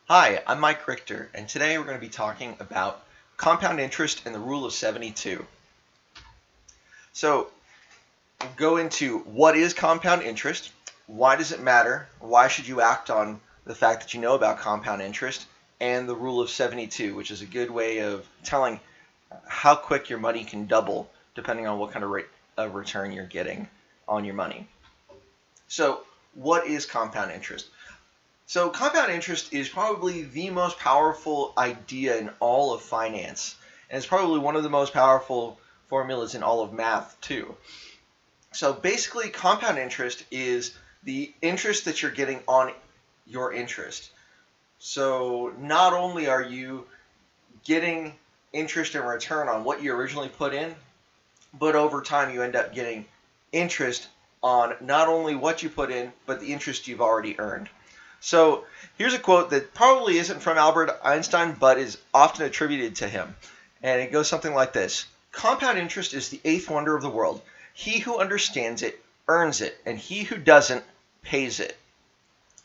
Hi, I'm Mike Richter, and today we're going to be talking about compound interest and the rule of 72. So, we'll go into what is compound interest, why does it matter, why should you act on the fact that you know about compound interest, and the rule of 72, which is a good way of telling how quick your money can double depending on what kind of rate of return you're getting on your money. So, what is compound interest? So compound interest is probably the most powerful idea in all of finance, and it's probably one of the most powerful formulas in all of math too. So basically, compound interest is the interest that you're getting on your interest. So not only are you getting interest in return on what you originally put in, but over time you end up getting interest on not only what you put in, but the interest you've already earned. So here's a quote that probably isn't from Albert Einstein, but is often attributed to him. And it goes something like this. Compound interest is the eighth wonder of the world. He who understands it earns it, and he who doesn't pays it.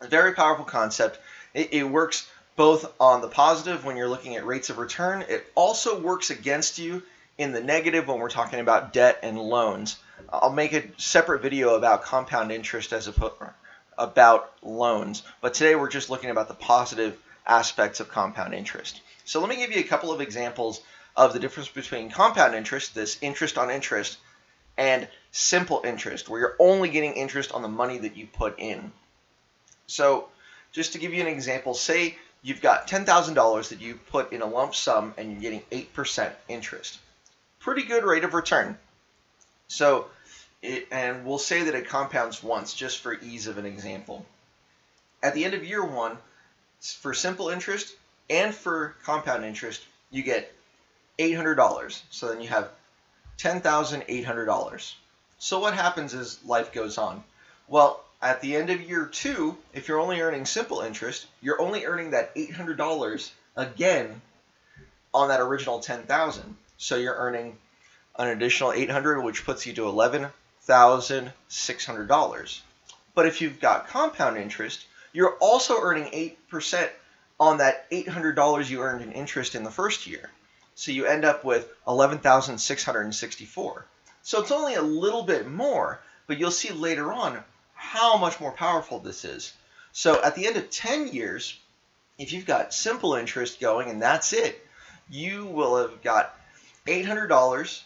A very powerful concept. It works both on the positive when you're looking at rates of return. It also works against you in the negative when we're talking about debt and loans. I'll make a separate video about compound interest about loans, but today we're just looking about the positive aspects of compound interest. So let me give you a couple of examples of the difference between compound interest, this interest on interest, and simple interest, where you're only getting interest on the money that you put in. So just to give you an example, say you've got $10,000 that you put in a lump sum and you're getting 8% interest. Pretty good rate of return. So and we'll say that it compounds once, just for ease of an example. At the end of year one, for simple interest and for compound interest, you get $800. So then you have $10,800. So what happens as life goes on? Well, at the end of year two, if you're only earning simple interest, you're only earning that $800 again on that original $10,000. So you're earning an additional $800, which puts you to $11,600. But if you've got compound interest, you're also earning 8% on that $800 you earned in interest in the first year. So you end up with $11,664. So it's only a little bit more, but you'll see later on how much more powerful this is. So at the end of 10 years, if you've got simple interest going and that's it, you will have got $800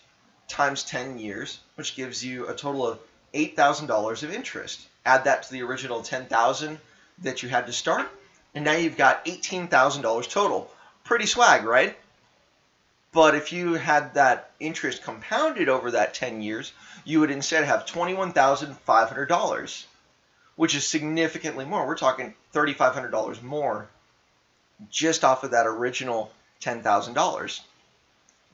times 10 years, which gives you a total of $8,000 of interest. Add that to the original $10,000 that you had to start, and now you've got $18,000 total. Pretty swag, right? But if you had that interest compounded over that 10 years, you would instead have $21,500, which is significantly more. We're talking $3,500 more just off of that original $10,000.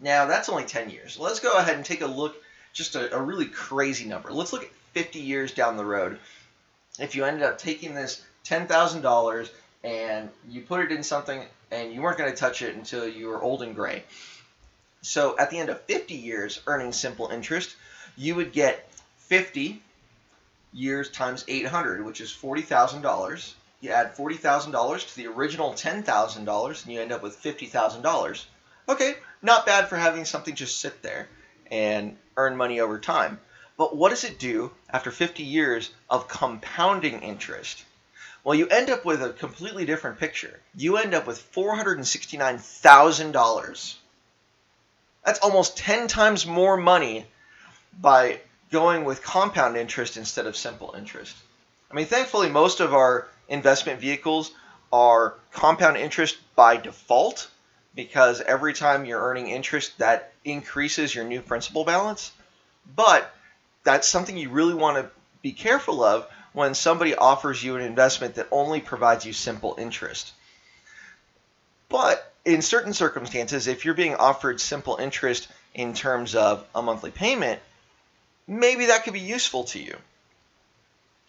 Now, that's only 10 years. Let's go ahead and take a look, just a really crazy number. Let's look at 50 years down the road. If you ended up taking this $10,000 and you put it in something and you weren't going to touch it until you were old and gray. So at the end of 50 years earning simple interest, you would get 50 years times 800, which is $40,000. You add $40,000 to the original $10,000 and you end up with $50,000. Okay, not bad for having something just sit there and earn money over time. But what does it do after 50 years of compounding interest? Well, you end up with a completely different picture. You end up with $469,000. That's almost 10 times more money by going with compound interest instead of simple interest. I mean, thankfully, most of our investment vehicles are compound interest by default, because every time you're earning interest, that increases your new principal balance. But that's something you really want to be careful of when somebody offers you an investment that only provides you simple interest. But in certain circumstances, if you're being offered simple interest in terms of a monthly payment, maybe that could be useful to you.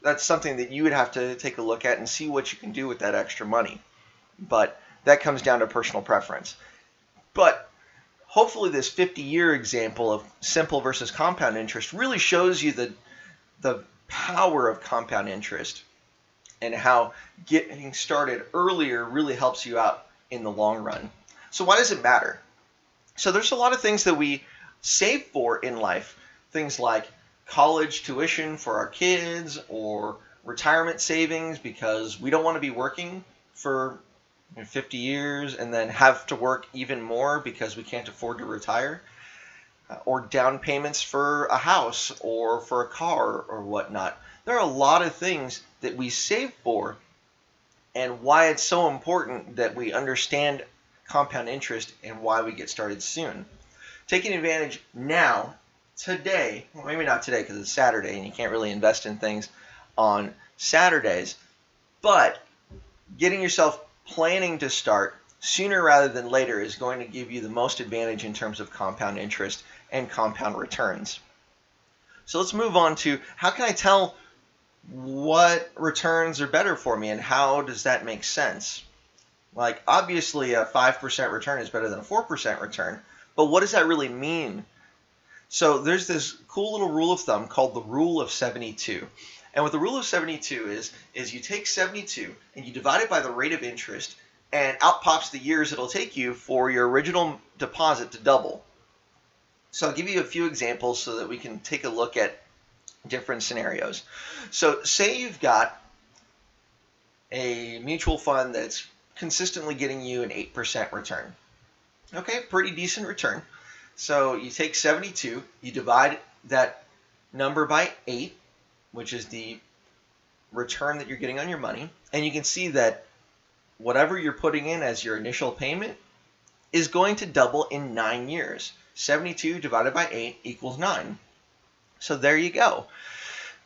That's something that you would have to take a look at and see what you can do with that extra money. But that comes down to personal preference. But hopefully this 50-year example of simple versus compound interest really shows you the power of compound interest. and how getting started earlier really helps you out in the long run. So why does it matter? So there's a lot of things that we save for in life, things like college tuition for our kids or retirement savings because we don't want to be working for 50 years and then have to work even more because we can't afford to retire, or down payments for a house or for a car or whatnot. There are a lot of things that we save for, and why it's so important that we understand compound interest and why we get started soon. Taking advantage now, today, well, maybe not today because it's Saturday and you can't really invest in things on Saturdays, but getting yourself planning to start sooner rather than later is going to give you the most advantage in terms of compound interest and compound returns. So let's move on to how can I tell what returns are better for me and how does that make sense? Like, obviously a 5% return is better than a 4% return, but what does that really mean? So there's this cool little rule of thumb called the rule of 72. And what the rule of 72 is you take 72 and you divide it by the rate of interest, and out pops the years it'll take you for your original deposit to double. So I'll give you a few examples so that we can take a look at different scenarios. So say you've got a mutual fund that's consistently getting you an 8% return. Okay, pretty decent return. So you take 72, you divide that number by 8, which is the return that you're getting on your money, and you can see that whatever you're putting in as your initial payment is going to double in 9 years. 72 divided by 8 equals 9. So there you go.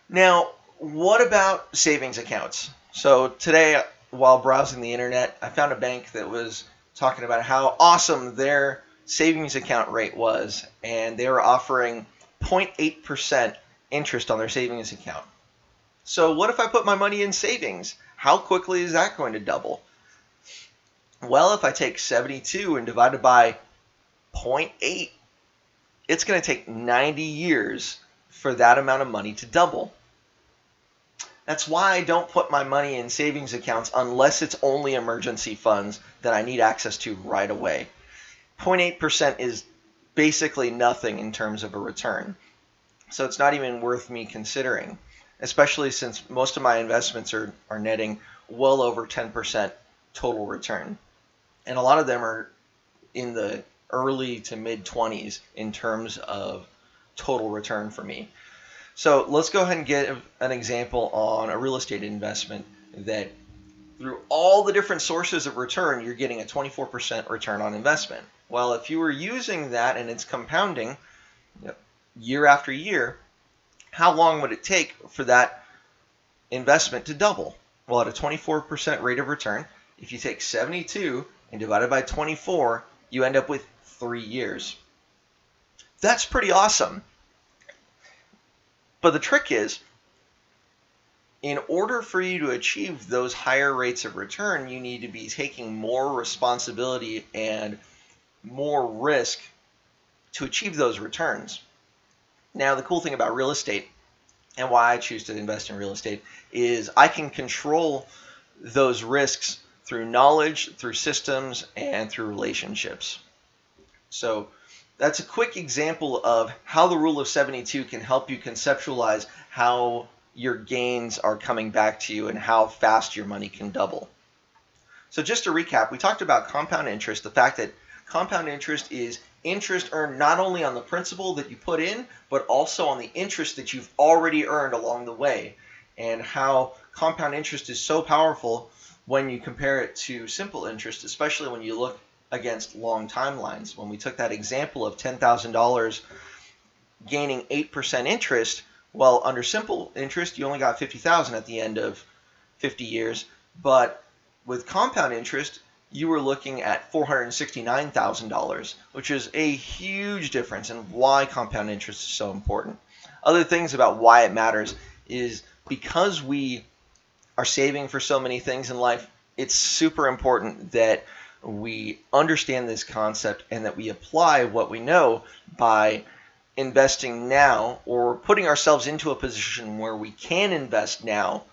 Now, what about savings accounts? So today, while browsing the internet, I found a bank that was talking about how awesome their savings account rate was, and they were offering 0.8% interest on their savings account. So what if I put my money in savings? How quickly is that going to double? Well, if I take 72 and divide it by 0.8, it's going to take 90 years for that amount of money to double. That's why I don't put my money in savings accounts unless it's only emergency funds that I need access to right away. 0.8% is basically nothing in terms of a return. So it's not even worth me considering, especially since most of my investments are netting well over 10% total return. And a lot of them are in the early to mid-20s in terms of total return for me. So let's go ahead and get an example on a real estate investment that through all the different sources of return, you're getting a 24% return on investment. Well, if you were using that and it's compounding year after year, how long would it take for that investment to double? Well, at a 24% rate of return, if you take 72 and divide it by 24, you end up with 3 years. That's pretty awesome. But the trick is, in order for you to achieve those higher rates of return, you need to be taking more responsibility and more risk to achieve those returns. Now, the cool thing about real estate and why I choose to invest in real estate is I can control those risks through knowledge, through systems, and through relationships. So that's a quick example of how the rule of 72 can help you conceptualize how your gains are coming back to you and how fast your money can double. So just to recap, we talked about compound interest, the fact that compound interest is interest earned not only on the principal that you put in, but also on the interest that you've already earned along the way, and how compound interest is so powerful when you compare it to simple interest, especially when you look against long timelines. When we took that example of $10,000 gaining 8% interest, well, under simple interest, you only got $50,000 at the end of 50 years, but with compound interest, you were looking at $469,000, which is a huge difference, and why compound interest is so important. Other things about why it matters is because we are saving for so many things in life, it's super important that we understand this concept and that we apply what we know by investing now or putting ourselves into a position where we can invest now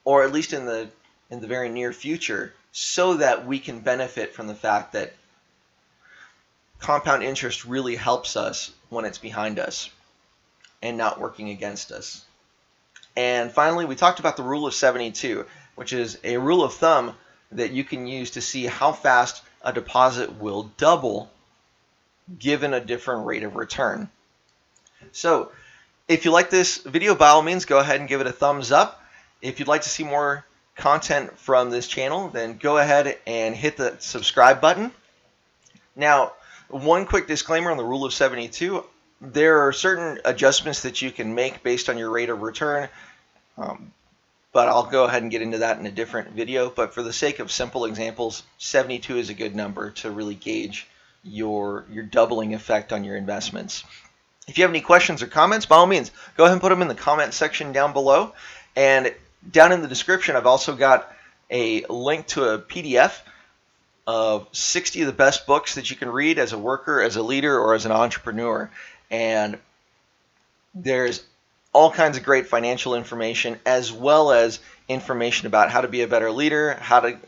or at least in the very near future, so that we can benefit from the fact that compound interest really helps us when it's behind us and not working against us. And finally, we talked about the rule of 72, which is a rule of thumb that you can use to see how fast a deposit will double given a different rate of return. So if you like this video, by all means, go ahead and give it a thumbs up. If you'd like to see more content from this channel, then go ahead and hit the subscribe button. Now, one quick disclaimer on the rule of 72. There are certain adjustments that you can make based on your rate of return, but I'll go ahead and get into that in a different video. But for the sake of simple examples, 72 is a good number to really gauge your doubling effect on your investments. If you have any questions or comments, by all means, go ahead and put them in the comment section down below. And down in the description, I've also got a link to a PDF of 60 of the best books that you can read as a worker, as a leader, or as an entrepreneur. And there's all kinds of great financial information, as well as information about how to be a better leader, how to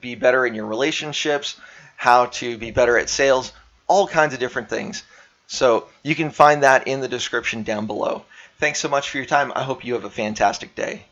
be better in your relationships, how to be better at sales, all kinds of different things. So you can find that in the description down below. Thanks so much for your time. I hope you have a fantastic day.